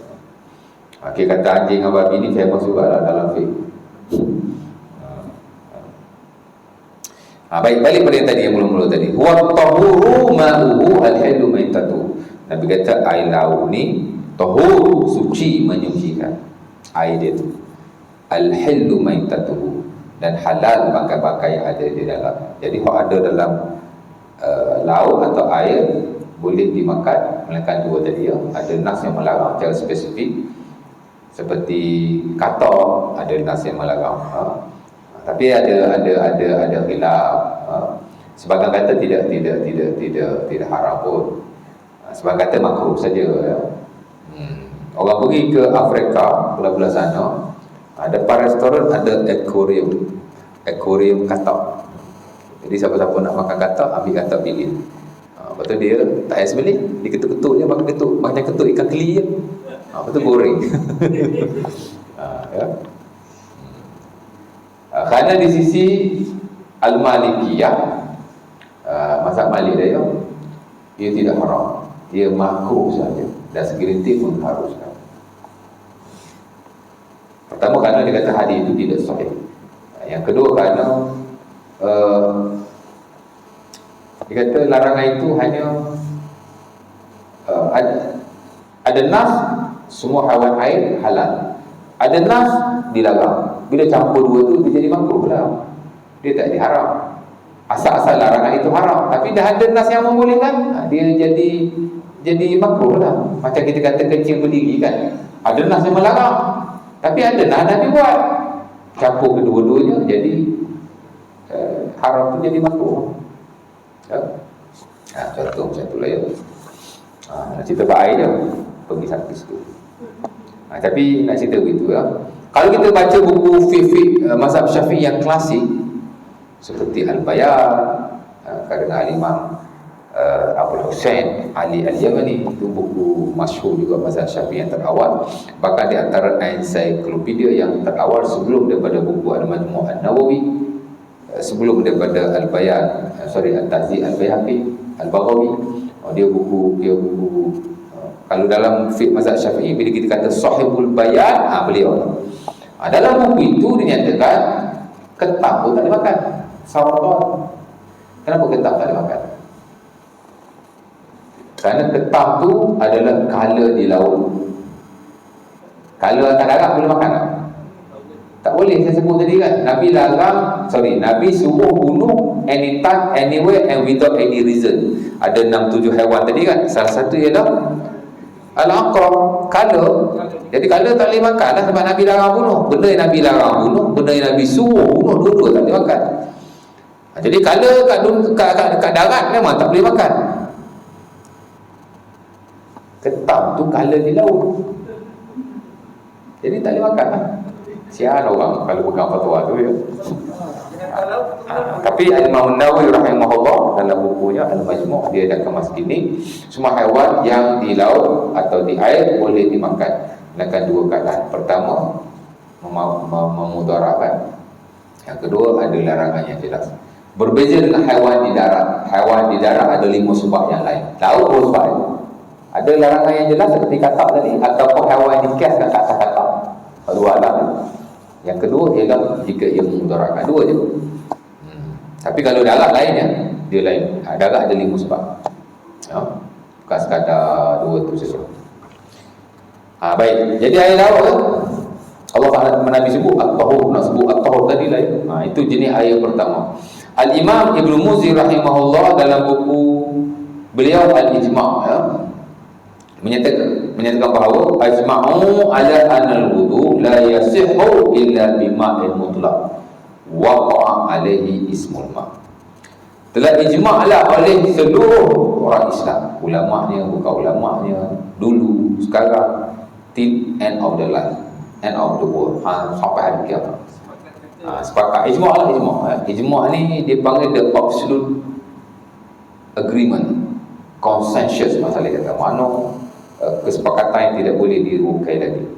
Kita kata anjing dan babi ni famous juga lah dalam fiqh. Baik, balik pada yang tadi, yang mula-mula tadi. Wa tahuru ma'uhu al-hillu maitatu. Nabi kata air laut ni tahur, suci, menyucikan. Air dia tu al-hillu maitatuhu, dan halal bangkai-bangkai yang ada di dalam. Jadi kalau ada dalam laut atau air boleh dimakan, melainkan dua tadi ya. Ada nas yang melarang secara spesifik, seperti katak, ada nas yang melarang. Tapi ada khilaf. Sebagian kata tidak haram pun. Sebagian kata makruh saja ya. Orang pergi ke Afrika, belah-belah sana, depan restoran ada aquarium katak. Jadi siapa-siapa nak makan katak, ambil katak bilin. Lepas tu dia tak payah sembelih, dia ketuk-ketuk je, macam ketuk ikan keli je. Lepas tu goreng. Ya. Kerana di sisi Al-Malikiyah, mazhab Malik dia tidak haram, dia makruh saja, dan segelintir pun haruskan. Pertama kerana dia kata hadis itu tidak sahih. Yang kedua kerana dia kata larangan itu hanya ada nas semua haiwan air halal, ada nas dilarang. Bila campur dua tu dia jadi makruh lah, dia tak diharam. Asal-asal larangan itu haram, tapi dah ada nas yang membolehkan, dia jadi makruh lah. Macam kita kata kencing berdiri kan, ada nas yang melarang, tapi ada nas Nabi buat. Campur kedua-duanya jadi haram tu jadi makruh ya. Contoh macam tu lah ya. Nak cerita bab air je, pergi sampai situ. Tapi nak cerita begitu ya. Kalau kita baca buku fiqh mazhab Syafi'i yang klasik seperti Al-Bayan karena Al-Imam Abul Husain Ali Al-Yamani, itu buku masyhur juga mazhab Syafi'i yang terawal. Bahkan di antara ensiklopedia yang terawal sebelum daripada buku Al-Majmu' An-Nawawi, sebelum daripada Al-Bayan, Al-Tazi Al-Bayhaqi Al-Baghawi. Dia buku kalau dalam fiqh mazhab Syafi'i bila kita kata Sahibul Bayan, beliau. Dalam buku itu dinyatakan ketam pun tak dimakan. Saraton. Kenapa ketam tak dimakan? Kerana ketam tu adalah kala di laut. Kala atas darat boleh makan tak? Tak boleh, saya sebut tadi kan. Nabi suruh bunuh anytime, anywhere and without any reason. Ada 6-7 haiwan tadi kan. Salah satu ialah Al-Aqrab, kala. Jadi kala tak boleh makan lah, sebab Nabi larang bunuh. Benda yang Nabi larang bunuh, benda yang Nabi suruh bunuh, dua-dua tak boleh makan. Jadi kala kat darat memang tak boleh makan. Ketam tu kala di laut, jadi tak boleh makan lah. Sial orang kalau pegang fatwa tu ya. Tapi Imam Nawawi rahimahullah dalam bukunya Al-Majmu' dia dah kemas gini, semua haiwan yang di laut atau di air boleh dimakan dengan dua keadaan. Pertama, memudaratkan. Yang kedua, ada larangan yang jelas. Berbeza dengan haiwan di darat. Haiwan di darat ada 5 sebab yang lain. Laut pun sebab itu. Ada larangan yang jelas seperti katak tadi, ataupun haiwan dikiaskan ke atas katak. Dua alam. Yang kedua ialah jika ia memudaratkan. Dua je. Tapi kalau darat lainnya, dia lain. Darat ada 5 sebab. Bukan sekadar 2 tu saja. Baik. Jadi air laut kan? Allah Taala Nabi sebut at-tahur, nak sebut at-tahur tadi lah. Itu jenis air pertama. Al-Imam Ibnu Muzi rahimahullah dalam buku beliau Al-Ijma' ya, menyatakan bahawa ajma'u ala anal wudu la yasihhu illa bima'il mutlaq waqa'a alaihi ismul ma'. Telah ijma'lah oleh seluruh orang Islam, ulama'nya, bukan ulama'nya, dulu, sekarang, till end of the life, end of the world, sampai hari kiamat. Sepakat ijma' lah, ijma' ni dia panggil the absolute agreement, consensus, masalah kata mana kesepakatan yang tidak boleh dirukai lagi.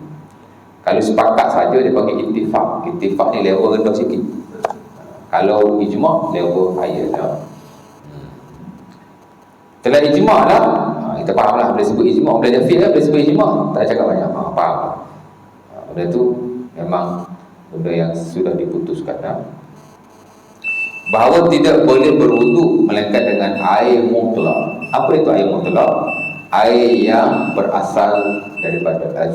Kalau sepakat saja dia panggil ittifaq. Ittifaq ni level rendah sikit. Kalau ijma' level higher lah. Telah ijma' lah, kita faham lah. Bila sebut ijma', belajar fiqh lah, bila sebut ijma' tak cakap banyak, faham. Benda tu memang benda yang sudah diputuskan lah. Bahawa tidak boleh berwuduk melainkan dengan air mutlak. Apa itu air mutlak? Air yang berasal daripada air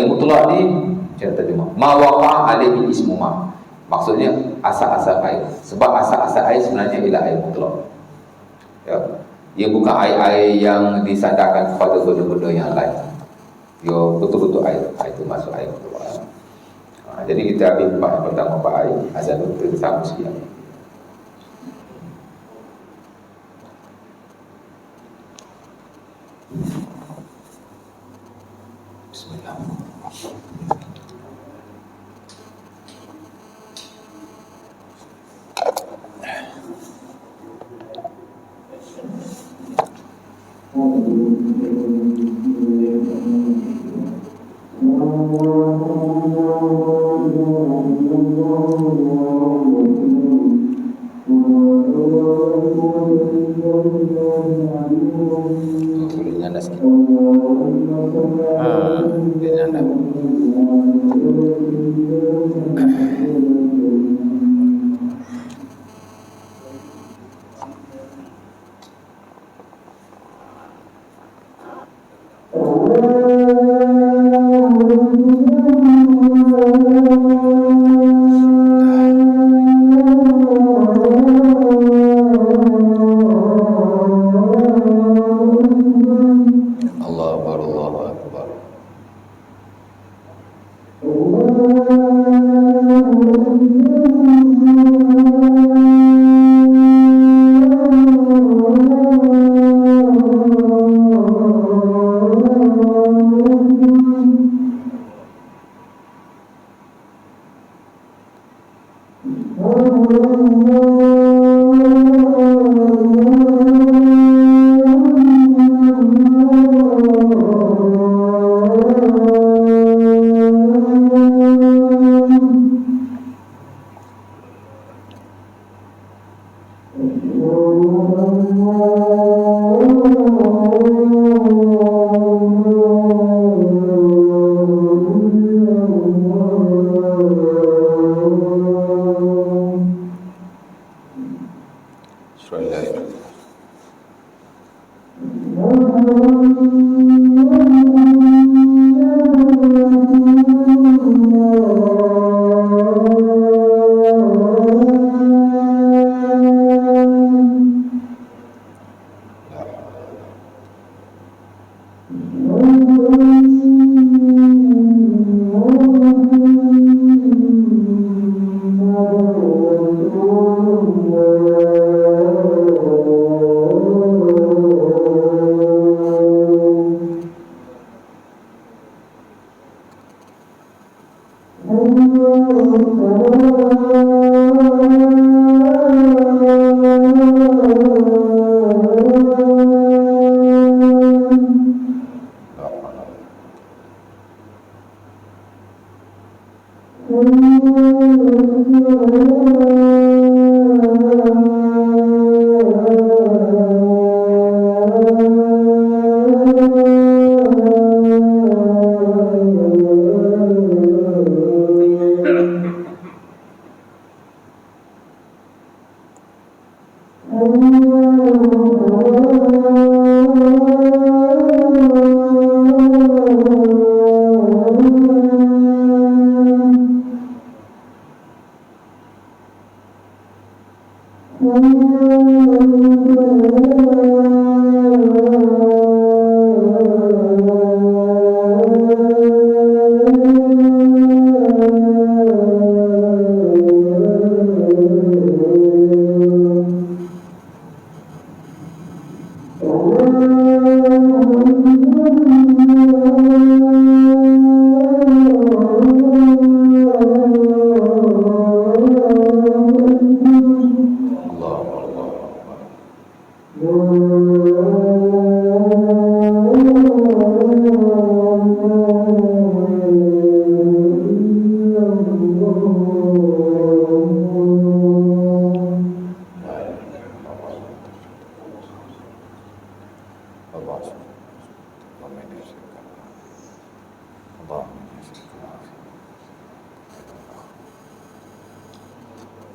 mutlak ni cara terjemah ma waqa alaihi ismu ma. Maksudnya asal-asal air. Sebab asal-asal air sebenarnya ialah air mutlak. Ya. Ia bukan air-air yang disandarkan kepada benda-benda yang lain. Dia betul-betul air. Itu masuk air mutlak. Jadi kita ambil empat yang pertama, empat air asal betul sama sekali. Bismillah.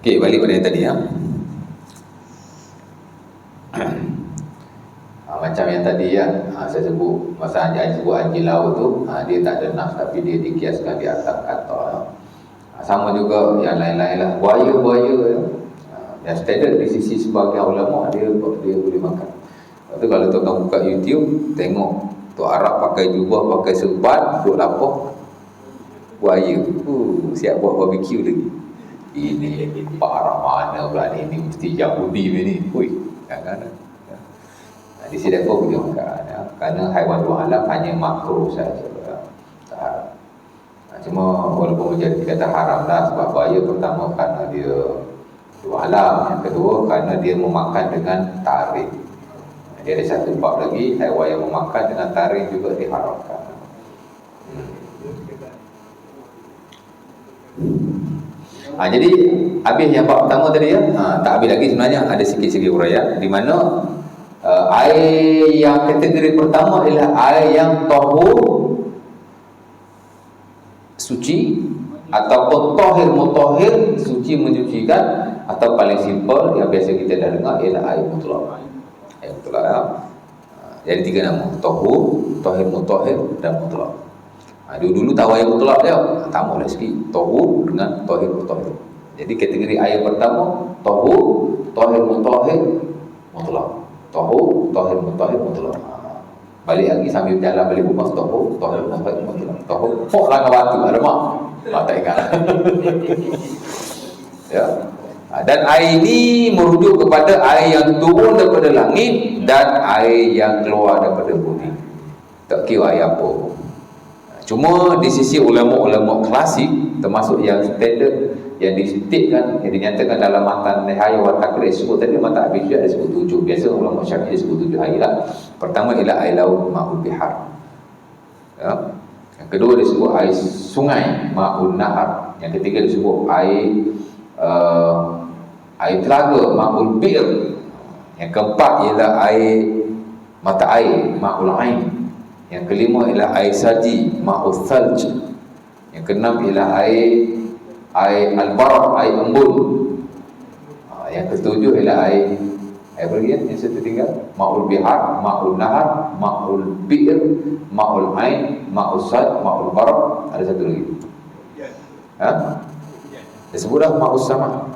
Okey, balik pada yang tadi ya. Macam yang tadi ya, saya sebut masa sebut anjing laut tu, dia tak ada nafs tapi dia dikiaskan di atas kata ya. Sama juga yang lain-lain lah, buaya ya. Yang standard di sisi sebagian ulama dia boleh makan. Lepas tu kalau tuan buka YouTube, tengok Tok Arab pakai jubah, pakai serban, duduk lapar buaya. Siap buat barbecue lagi. Ini parah mana pula ni mesti Yahudi ni. Kan. Di sini apa boleh makan ya. Kerana haiwan dua alam hanya makruh saja ya. Tak haram. Cuma walaupun menjadi kata haram dah, sebab buaya pertama kerana dia dua alam, yang kedua kerana dia memakan dengan taring. Dia ada satu bab lagi, haiwan yang memakan dengan taring juga diharamkan. Jadi habis yang bab pertama tadi ya. Tak habis lagi sebenarnya, ada sikit-sikit uraian di mana air yang kategori pertama ialah air yang tahur, suci, ataupun tahir mutahhir, suci menyucikan, atau paling simple yang biasa kita dah dengar ialah air mutlak. Air mutlak ya. Jadi tiga nama, tahur, tahir mutahhir dan mutlak. Dulu tahu air mutlak dia, tambahlah sikit tahur dengan tahir mutahhir. Jadi kategori air pertama tahur, tahir mutahhir, mutlak. Tahur, tahir mutahhir, mutlak. Balik lagi sambil berjalan balik rumah, tahur, tahir mutahhir, mutlak. Tahur, poklah ke batu, ada mak. Tak ingat. Ya. Dan air ini merujuk kepada air yang turun daripada langit dan air yang keluar daripada bumi. Tak kira air apa. Cuma di sisi ulama-ulama klasik, termasuk yang standard, yang disebutkan, yang dinyatakan dalam matan Nihaya wa Taqrib, disebut tadi matan Abi Syekh disebut 7. Biasa ulama Syafi'i disebut 7 air lah. Pertama ialah air laut, ma'ul bihar. Ya. Yang kedua disebut air sungai, ma'ul nahar. Yang ketiga disebut air telaga, ma'ul bir. Yang keempat ialah air mata air, ma'ul ain. Yang kelima ialah air salji, ma'ul thalj. Yang keenam ialah air al-barad, air embun. Yang ketujuh ialah air apa lagi yang saya tertinggal? Ma'ul bihar, ma'ul nahar, ma'ul bir, ma'ul ain, ma'ul sad, ma'ul barad. Ada satu lagi. Dia sebut dah ma'ul sama.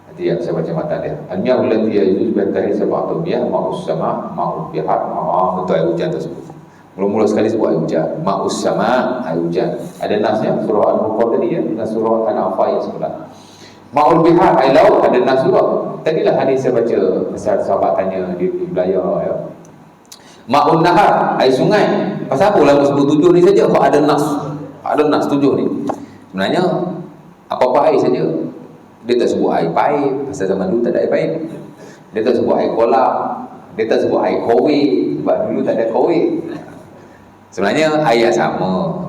Nanti saya baca matan dia. Al-miyah allati yajuz biha sab'atu miyah, ma'ul sama, ma'ul bihar, betul air hujan tersebut. Mula-mula sekali sebut air hujan, ma'us sama, air hujan. Ada nasnya surah Al-Baqarah tadi ya, dengan surah Al-Anfal yang sebelah. Ma'ul bihar, air laut, ada nas juga. Tadilah hadis saya baca pasal sahabat tanya di belayar ya. Ma'un nahar, air sungai. Pasal apa ulama sebut 7 ni saja? Kok ada nas? Ada nas 7 ni. Sebenarnya apa-apa air saja. Dia tak sebut air paip, pasal zaman dulu tak ada air paip. Dia tak sebut air kolam, dia tak sebut air kowe, sebab dulu tak ada kowe. Sebenarnya air yang sama,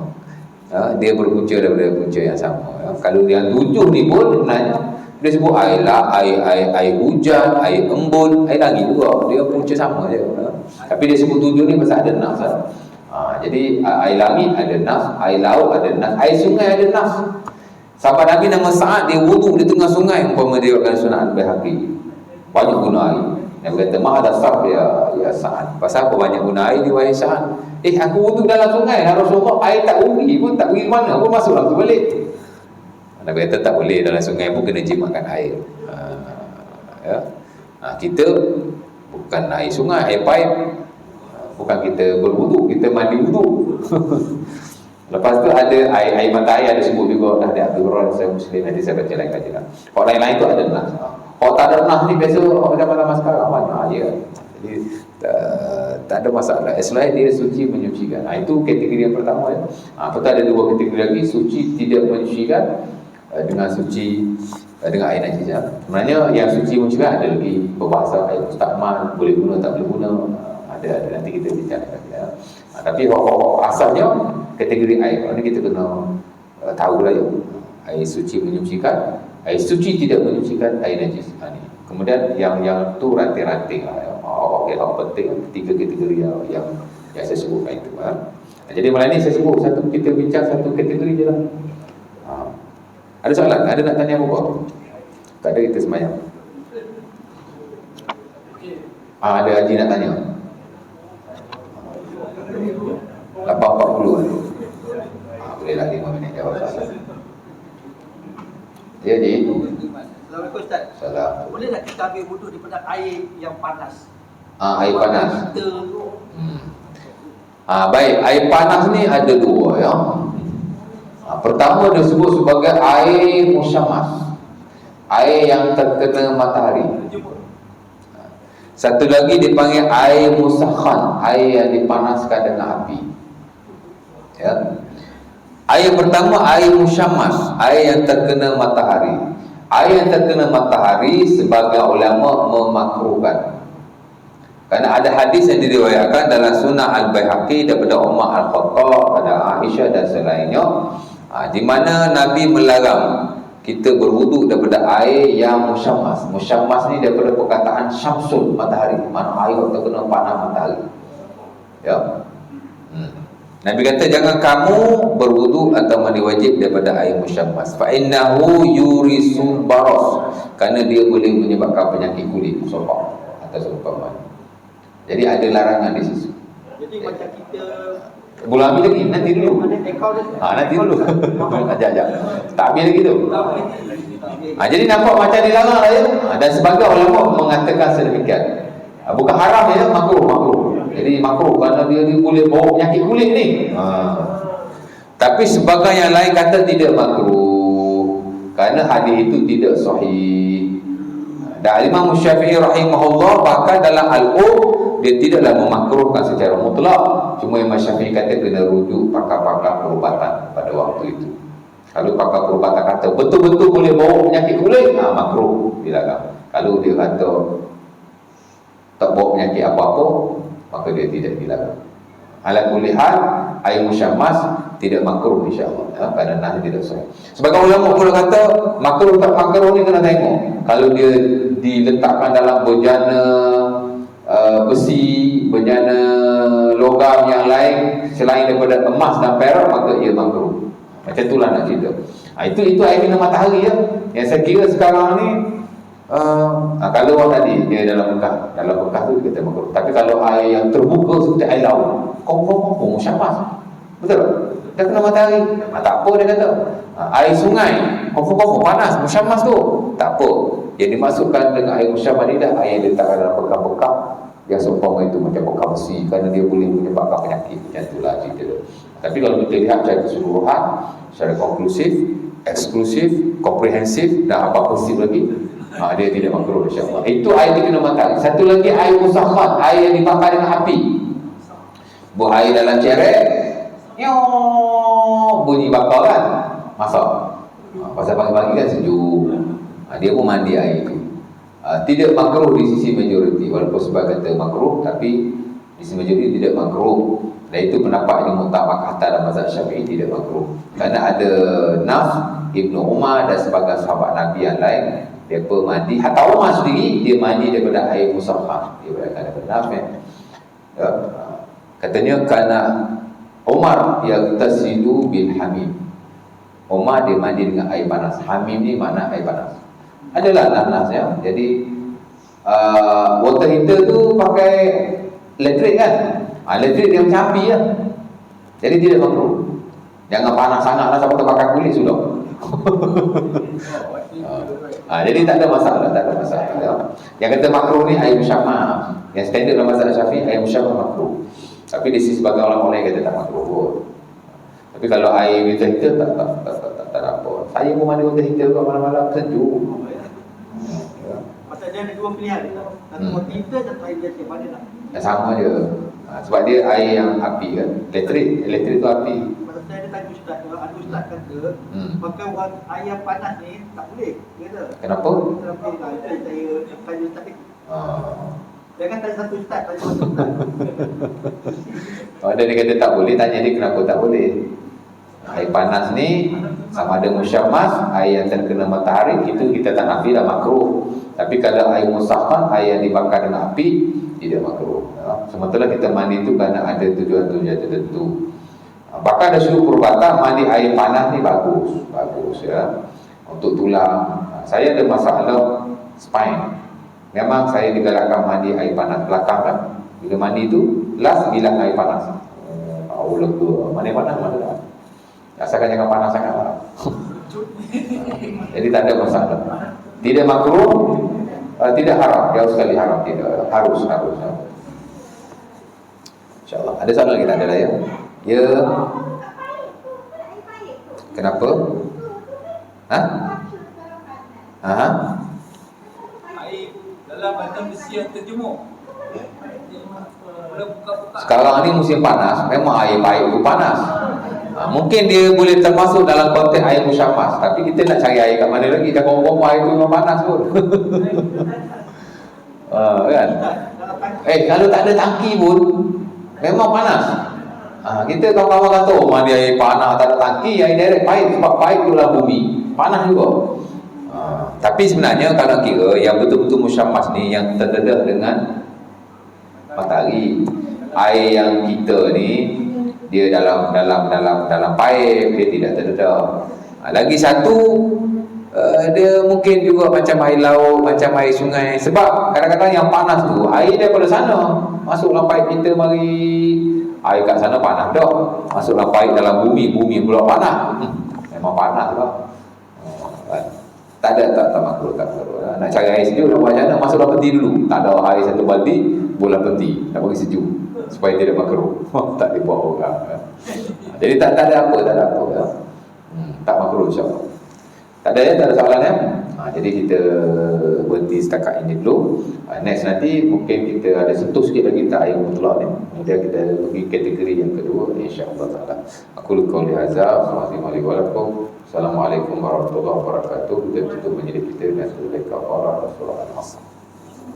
dia berpunca daripada punca yang sama. Kalau yang 7 ni pun sebenarnya dia sebut air hujan, air embun, air langit juga, dia punca sama je. Tapi dia sebut 7 ni pasal ada nas. Jadi air langit ada nas, air laut ada nas, air sungai ada nas. Sahabat Nabi nama Sa'ad, dia wudu di tengah sungai, umpama dia akan sunat Baihaqi. Banyak guna air. Yang berkata, "Ma'adha sarf ya Sa'ad." Pasal apa banyak guna air dia, wahai Sa'ad? Aku wudu dalam sungai, Rasulullah, air tak pergi pun, tak pergi mana pun, masuk dalam tu balik. Nabi kata tak boleh, dalam sungai pun kena jimatkan air. Ya. Kita bukan air sungai, air pipe. Bukan kita berwuduk, kita mandi wuduk. Lepas tu ada air mata air, ada sebut juga ada Abdul Rahman saya Muslim, nanti saya baca lain kaji lah. Kalau lain-lain tu ada nas. Kalau tak ada nas ni biasa zaman sekarang banyak ya. Jadi tak ada masalah. Selain dia suci menyucikan. Itu kategori yang pertama ya. Lepas tu ada dua kategori lagi, suci tidak menyucikan dengan suci dengan air najis ya. Sebenarnya yang suci menyucikan ada lagi perbahasan air mustakmal, boleh guna tak boleh guna. Ada nanti kita bincang ya. Tapi asalnya kategori air ini kita kena tahu lah ya. Air suci menyucikan, air suci tidak menyucikan, air najis. Ni. Kemudian yang tu ranting-ranting lah. Okey, yang penting tiga kategori yang saya sebutkan itu. Jadi malam ni saya sebut kita bincang satu kategori je lah. Ada soalan? Ada nak tanya apa? Tak ada, kita semayang. Ada haji nak tanya. 8.40 bolehlah 5 minit jawab soalan. Ya, Ji. Assalamualaikum Ustaz. Salam. Boleh tak kita ambil wuduk daripada air yang panas? Air panas. Kita tu. Baik, air panas ni ada dua ya. Pertama disebut sebagai air musyammas. Air yang terkena matahari. Satu lagi dipanggil air musakhan, air yang dipanaskan dengan api. Ya. Air pertama air musyammas, air yang terkena matahari. Air yang terkena matahari sebagian ulama memakruhkan. Kerana ada hadis yang diriwayatkan dalam Sunnah Al-Baihaqi daripada Umar Al-Khattab, pada Aisyah dan selainnya, di mana Nabi melarang kita berwuduk daripada air yang musyammas. Musyammas ni daripada perkataan syamsul, matahari, mana air terkena panas matahari. Ya. Nabi kata jangan kamu berwuduk atau mandi wajib daripada air musyammas. Fa innahu yurisul baras, kerana dia boleh menyebabkan penyakit kulit, sopak atau seumpamanya. Jadi ada larangan di situ. Jadi macam kita Bulan habis lagi, nanti dulu. Nanti dulu. Ajak. Tak habis lagi tu. Jadi nampak macam dilarang lah ya. Dan sebagai ulama mengatakan sedemikian. Bukan haram ya, makruh. Jadi makruh kerana dia boleh bawa penyakit kulit ni. Tapi sebagai yang lain kata tidak makruh kerana hadis itu tidak sahih. Dan Imam Syafi'i rahimahullah bahkan dalam Al-Um dia tidaklah memakruhkan secara mutlak. Cuma Imam Syafi'i kata kena rujuk pakar-pakar perubatan pada waktu itu. Kalau pakar perubatan kata betul-betul boleh bawa penyakit kulit, makruh, dilarang. Kalau dia kata tak bawa penyakit apa-apa, maka dia tidak dilarang. Ala kulli hal, air musyammas tidak makruh insya-Allah ya, kerana nas tidak sahih. Sebagai ulama pula kata makruh tak makruh ni kena tengok. Kalau dia diletakkan dalam bejana besi, bejana logam yang lain selain daripada emas dan perak, maka ia makruh. Macam itulah nak cerita. Itu air minum matahari ya. Yang saya kira sekarang ni kalau orang tadi dia dalam bekas tu kita makruh. Tapi kalau air yang terbuka seperti air laut, kau musyammas. Betul? Dia kena matahari. Tak apa dia kata. Air sungai, kau panas, musyammas tu. Tak apa. Yang dimasukkan dengan air musyammas ni dah air yang diletakkan dalam bekas-bekas yang seumpama itu macam bekas besi, kerana dia boleh menyebabkan penyakit. Macam itulah cerita tu. Tapi kalau kita lihat secara keseluruhan, secara konklusif, eksklusif, komprehensif dan apa positif lagi, dia tidak makruh insya-Allah. Itu air yang kena matahari. Satu lagi air musakhat, air yang dibakar dengan api. Buat air dalam cerek, bunyi bakar kan, masak. Pasal pagi-pagi kan sejuk, dia pun mandi air itu. Tidak makruh di sisi majoriti, walaupun sebab kata makruh, tapi di sisi majoriti tidak makruh. Dan itu pendapat yang mutabak hatta dalam mazhab Syafi'i tidak makruh. Kerana ada Naf, Ibnu Umar dan sebagian sahabat Nabi yang lain, dia pun mandi. Hatta Umar sendiri dia mandi daripada air musafah. Dia berkata daripada Naf ya. Katanya kerana Umar yaghtasilu bil hamim. Umar dia mandi dengan air panas. Hamim ni makna air panas. Adalah nas ya. Jadi water heater tu pakai elektrik kan. Elektrik dia macam api ya. Jadi tidak makruh. Jangan panas sangatlah sampai terbakar kulit sudah. Jadi tak ada masalah, tak ada masalah. Ya. Yang kata makruh ni air musyamah. Yang standard dalam mazhab Syafi'i air musyamah makruh. Tapi di sisi sebagai ulama lain kata tak makruh pun. Tapi kalau air water heater tak ada apa. Saya pun mandi water heater kat malam-malam sejuk. Ya. Pasal dia ada dua pilihan. Satu water heater, satu air biasa. Mana nak? Sama je. Sebab dia air yang api kan. Elektrik tu api. Pasal saya ada tanya ustaz, kalau ada ustaz kata pakai air yang panas ni tak boleh. Dia kata. Kenapa? Kenapa? Itu saya tanya ustaz ni. Jangan tanya satu ustaz, tanya satu ustaz. Dia kata tak boleh, tanya dia kenapa tak boleh. Air panas ni sama ada musyammas, air yang terkena matahari, itu kita tak nafi dah makruh. Tapi kalau air musahhan, air yang dibakar dengan api, tidak makruh. Sementara kita mandi itu kerana ada tujuan-tujuan tertentu. Bahkan ada suruh perubatan mandi air panas ni bagus ya. Untuk tulang. Saya ada masalah spine. Memang saya digalakkan mandi air panas belakang kan. Bila mandi tu last bilang air panas. Lega. Mana panas mana tak. Asalkan jangan panas sangat lah. Jadi tak ada masalah. Tidak makruh, tidak haram. Jauh sekali haram, tidak harus. InsyaAllah. Ada soalan lagi tak ada lah ya? Ya. Kenapa? Air dalam badan besi yang terjemur. Boleh buka-buka. Sekarang ni musim panas, memang air baik itu panas. Mungkin dia boleh termasuk dalam konteks air musyammas. Tapi kita nak cari air kat mana lagi? Dah ngomong air tu memang panas pun. Kan? Kalau tak ada tangki pun memang panas. Kita kawan-kawan kata, mandi air panas tak ada tangki, air direct pahit. Sebab pahit tu dalam bumi, panas juga. Tapi sebenarnya kalau kira yang betul-betul musyammas ni, yang terdedah dengan matahari, air yang kita ni dia dalam paip, dia tidak terdedah. Lagi satu, dia mungkin juga macam air laut, macam air sungai. Sebab kadang-kadang yang panas tu air daripada sana masuk dalam paip kita, mari air kat sana panas dah, masuk dalam paip dalam bumi pula panas. Memang panas lah. Tak makruh. Nak cari air sejuk, nak buat macam mana? Masuk dalam peti dulu. Tak ada air satu baldi, bola peti, nak bagi sejuk supaya tidak makruh. Tak dibuat orang. Jadi tak ada apa ya. Tak makruh insya-Allah. Tak ada soalan ya? Jadi kita berhenti setakat ini dulu. Next nanti mungkin kita ada sentuh sikit lagi tentang air mutlak ni. Kemudian kita pergi kategori yang kedua, insya-Allah taala. Aku qauli hadza, Assalamualaikum warahmatullahi wabarakatuh. Kita tutup majlis kita dengan surah Al-Baqarah, surah Al-Asr.